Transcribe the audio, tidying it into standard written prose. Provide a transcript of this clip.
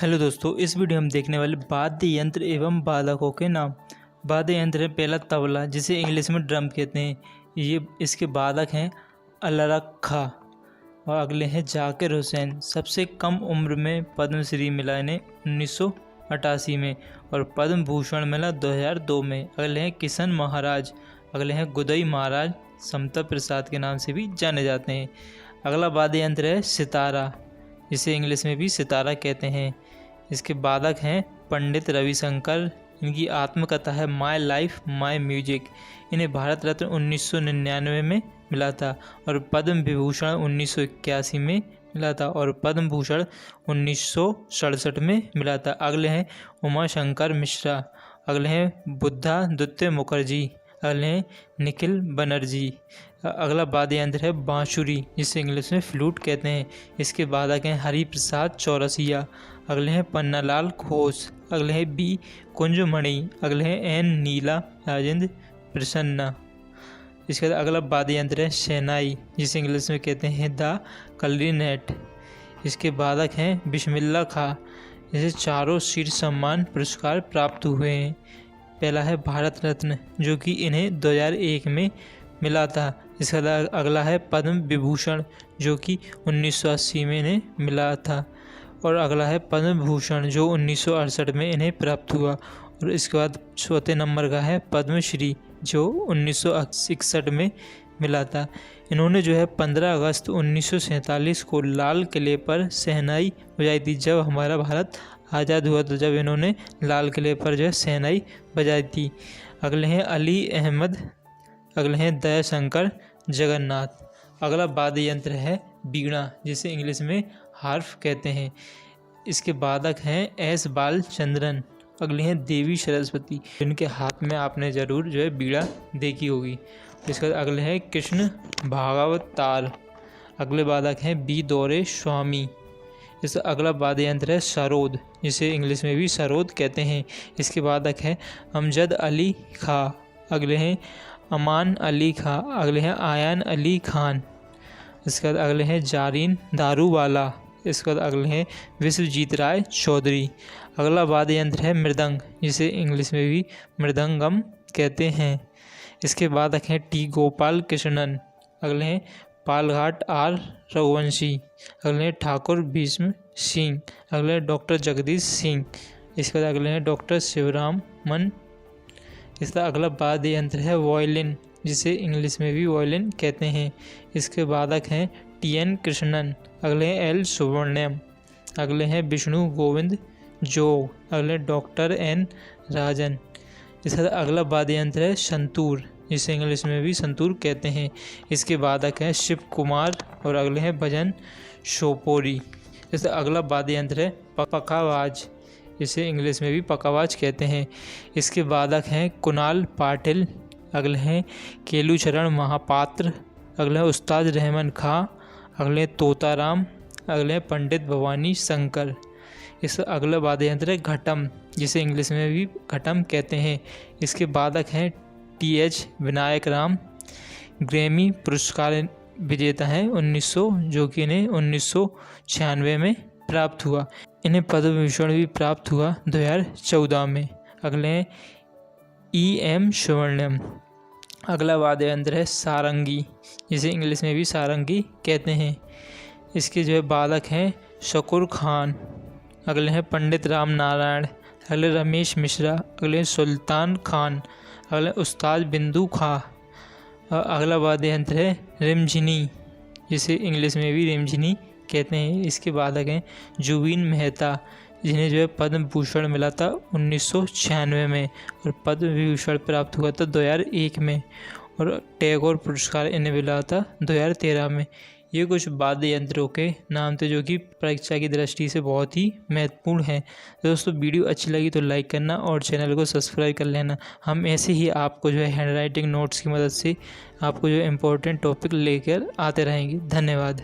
Hello दोस्तों, इस video में हम देखने वाले वाद्य यंत्र एवं वादकों के नाम। वाद्य यंत्र है पहला तबला, जिसे इंग्लिश में ड्रम कहते हैं। ये इसके वादक हैं अलरख खां। और अगले हैं जाकिर हुसैन। सबसे कम उम्र में पद्मश्री मिला इन्हें 1988 में और पद्म भूषण मिला 2002 में। अगले हैं किशन महाराज। अगले हैं गुदई महाराज, समता प्रसाद के नाम से भी जाने जाते हैं। अगला वाद्य यंत्र है सितारा, जिसे इंग्लिश में भी सितारा कहते हैं। इसके वादक हैं पंडित रविशंकर। इनकी आत्मकथा है माय लाइफ माय म्यूजिक। इन्हें भारत रत्न 1999 में मिला था और पद्म विभूषण 1981 में मिला था और पद्म भूषण 1967 में मिला था। अगले हैं उमा शंकर मिश्रा। अगले हैं बुद्धा दुत्य मुखर्जी। अगले हैं निखिल बनर्जी। अगला वाद्य यंत्र है बांसुरी, जिसे इंग्लिश में फ्लूट कहते हैं। इसके वादक हैं हरि प्रसाद चौरसिया। अगले हैं पन्नालाल घोष। अगले हैं बी कुंजमणि। अगले हैं एन नीला राजेंद्र प्रसन्ना। इसके बाद अगला वाद्य यंत्र है शहनाई, जिसे इंग्लिश में कहते हैं द क्लैरिनेट। इसके वादक हैं बिस्मिल्लाह खां, जिसे चारों शीर्ष सम्मान पुरस्कार प्राप्त हुए हैं। पहला है भारत रत्न, जो कि इन्हें 2001 में मिला था। इसका अगला है पद्म विभूषण, जो कि 1980 में इन्हें मिला था। और अगला है पद्म भूषण, जो 1968 में इन्हें प्राप्त हुआ। और इसके बाद चौथे नंबर का है पद्मश्री, जो 1961 में मिला था। इन्होंने जो है 15 अगस्त 1947 को लाल किले पर शहनाई बजाई थी, जब हमारा भारत आज़ाद हुआ था। जब इन्होंने लाल किले पर जो है शहनाई बजाई थी। अगले हैं अली अहमद। अगले हैं दयाशंकर जगन्नाथ। अगला वाद्य यंत्र है वीणा, जिसे इंग्लिश में हार्प कहते हैं। इसके वादक हैं एस बालचंद्रन। अगले हैं देवी सरस्वती। इनके हाथ में आपने ज़रूर जो है वीणा देखी होगी। इसके बाद अगले हैं कृष्ण भागवतार। अगले वादक हैं बी दौरे स्वामी। इसका अगला वाद्य यंत्र है सरोद, जिसे इंग्लिश में भी सरोद कहते हैं। इसके वादक हैं अमजद अली खां। अगले हैं अमान अली खां। अगले हैं आयान अली खान। इसके बाद अगले हैं जारीन दारूवाला। इसके बाद अगले हैं विश्वजीत राय चौधरी। अगला वाद्य यंत्र है मृदंग, जिसे इंग्लिश में भी मृदंगम कहते हैं। इसके वादक हैं टी गोपाल कृष्णन। अगले हैं पालघाट आर रघुवंशी। अगले हैं ठाकुर भीष्म सिंह। अगले हैं डॉक्टर जगदीश सिंह। इसके बाद अगले हैं डॉक्टर शिवराम मन। इसका अगला वाद्य यंत्र है वायलिन, जिसे इंग्लिश में भी वायलिन कहते हैं। इसके वादक हैं टी एन कृष्णन। अगले हैं एल सुब्रमण्यम। अगले हैं विष्णु गोविंद जोग। अगले डॉक्टर एन राजन। इसका अगला वाद्य यंत्र है संतूर, जिसे इंग्लिश में भी संतूर कहते हैं। इसके वादक हैं शिव कुमार। और अगले हैं भजन शोपोरी। इसका अगला वाद्य यंत्र है पखावाज, इसे इंग्लिश में भी पखावाज कहते हैं। इसके वादक हैं कुणाल पाटिल। अगले हैं केलूचरण महापात्र। अगले हैं उस्ताद रहमान खां। अगले हैं तोताराम। अगले हैं पंडित भवानी शंकर। इसका अगला वाद्य यंत्र है घटम, जिसे इंग्लिश में भी घटम कहते हैं। इसके वादक हैं T H Vinayak Ram. Grammy पुरस्कार विजेता हैं 1900, जो कि इन्हें 1996 में प्राप्त हुआ। इन्हें पद्म विभूषण भी प्राप्त हुआ 2014 में। अगले हैं ई एम सुवर्णम। अगला वाद्य यंत्र है सारंगी, जिसे इंग्लिश में भी सारंगी कहते हैं। इसके जो है वादक हैं शकूर खान। अगले हैं पंडित राम नारायण। अगले रमेश मिश्रा। अगले सुल्तान खान। अगले उस्ताद बिंदु खां। अगला वाद्य यंत्र है रिमझिनी, जिसे इंग्लिश में भी रिमझिनी कहते हैं। इसके वादक हैं जुबीन मेहता, जिन्हें जो है पद्म भूषण मिला था 1996 में और पद्म विभूषण प्राप्त हुआ था 2001 में। और टैगोर पुरस्कार इन्हें मिला था 2013 में। ये कुछ वाद्य यंत्रों के नाम थे, जो कि परीक्षा की दृष्टि से बहुत ही महत्वपूर्ण हैं। दोस्तों, वीडियो अच्छी लगी तो लाइक करना और चैनल को सब्सक्राइब कर लेना। हम ऐसे ही आपको जो है हैंड राइटिंग नोट्स की मदद से आपको जो इम्पोर्टेंट टॉपिक लेकर आते रहेंगे। धन्यवाद।